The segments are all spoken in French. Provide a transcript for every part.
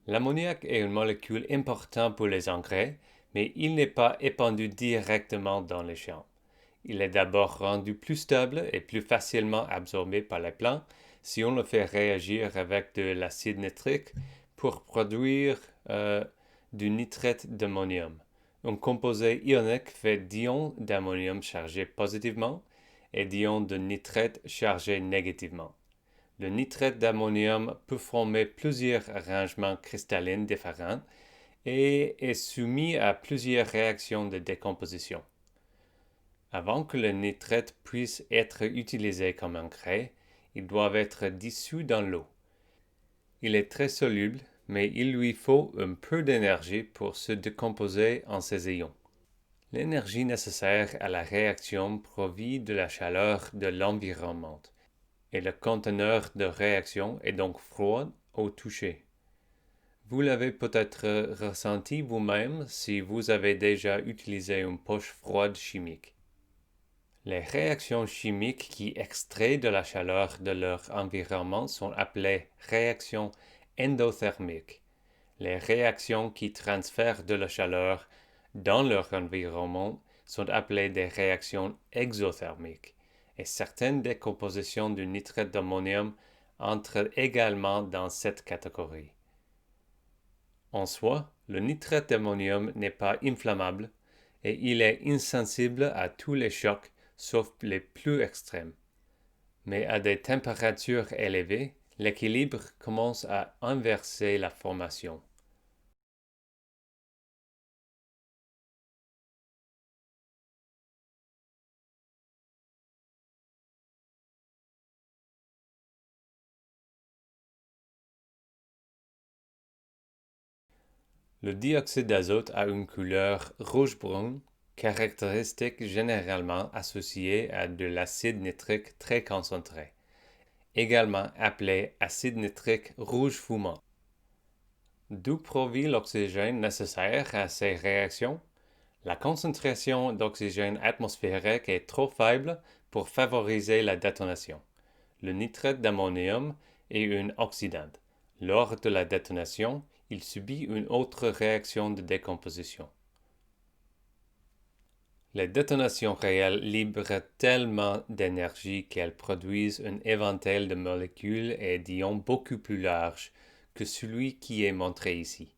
L'ammoniac est une molécule importante pour les engrais, mais il n'est pas épandu directement dans les champs. Il est d'abord rendu plus stable et plus facilement absorbé par les plantes si on le fait réagir avec de l'acide nitrique pour produire du nitrate d'ammonium. Un composé ionique fait d'ions d'ammonium chargés positivement et d'ions de nitrate chargés négativement. Le nitrate d'ammonium peut former plusieurs arrangements cristallins différents et est soumis à plusieurs réactions de décomposition. Avant que le nitrate puisse être utilisé comme engrais, ils doivent être dissous dans l'eau. Il est très soluble, mais il lui faut un peu d'énergie pour se décomposer en ses ions. L'énergie nécessaire à la réaction provient de la chaleur de l'environnement, et le conteneur de réaction est donc froid au toucher. Vous l'avez peut-être ressenti vous-même si vous avez déjà utilisé une poche froide chimique. Les réactions chimiques qui extraient de la chaleur de leur environnement sont appelées réactions endothermiques. Les réactions qui transfèrent de la chaleur dans leur environnement sont appelées des réactions exothermiques, et certaines décompositions du nitrate d'ammonium entrent également dans cette catégorie. En soi, le nitrate d'ammonium n'est pas inflammable et il est insensible à tous les chocs sauf les plus extrêmes. Mais à des températures élevées, l'équilibre commence à inverser la formation. Le dioxyde d'azote a une couleur rouge-brune, caractéristique généralement associée à de l'acide nitrique très concentré, également appelé acide nitrique rouge fumant. D'où provient l'oxygène nécessaire à ces réactions? La concentration d'oxygène atmosphérique est trop faible pour favoriser la détonation. Le nitrate d'ammonium est un oxydant. Lors de la détonation, il subit une autre réaction de décomposition. Les détonations réelles libèrent tellement d'énergie qu'elles produisent un éventail de molécules et d'ions beaucoup plus large que celui qui est montré ici.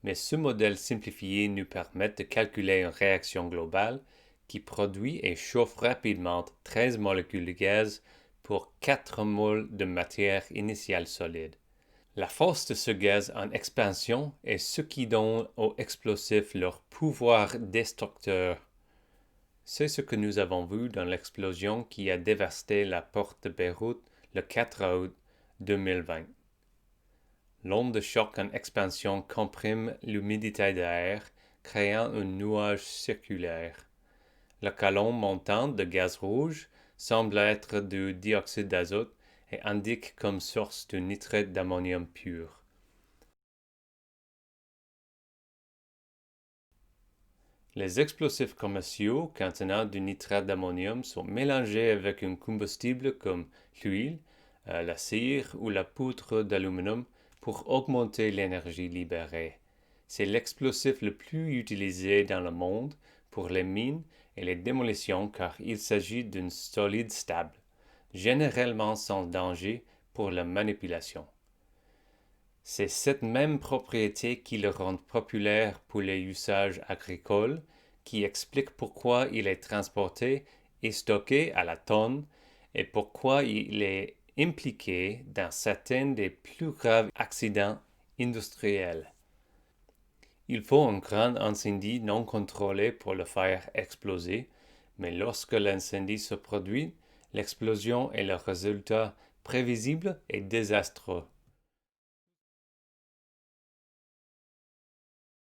Mais ce modèle simplifié nous permet de calculer une réaction globale qui produit et chauffe rapidement 13 molécules de gaz pour 4 moles de matière initiale solide. La force de ce gaz en expansion est ce qui donne aux explosifs leur pouvoir destructeur. C'est ce que nous avons vu dans l'explosion qui a dévasté la porte de Beyrouth le 4 août 2020. L'onde de choc en expansion comprime l'humidité de l'air, créant un nuage circulaire. Le colonne montant de gaz rouge semble être du dioxyde d'azote et indique comme source du nitrate d'ammonium pur. Les explosifs commerciaux contenant du nitrate d'ammonium sont mélangés avec un combustible comme l'huile, la cire ou la poudre d'aluminium pour augmenter l'énergie libérée. C'est l'explosif le plus utilisé dans le monde pour les mines et les démolitions car il s'agit d'un solide stable, généralement sans danger pour la manipulation. C'est cette même propriété qui le rend populaire pour les usages agricoles, qui explique pourquoi il est transporté et stocké à la tonne et pourquoi il est impliqué dans certains des plus graves accidents industriels. Il faut un grand incendie non contrôlé pour le faire exploser, mais lorsque l'incendie se produit, l'explosion est le résultat prévisible et désastreux.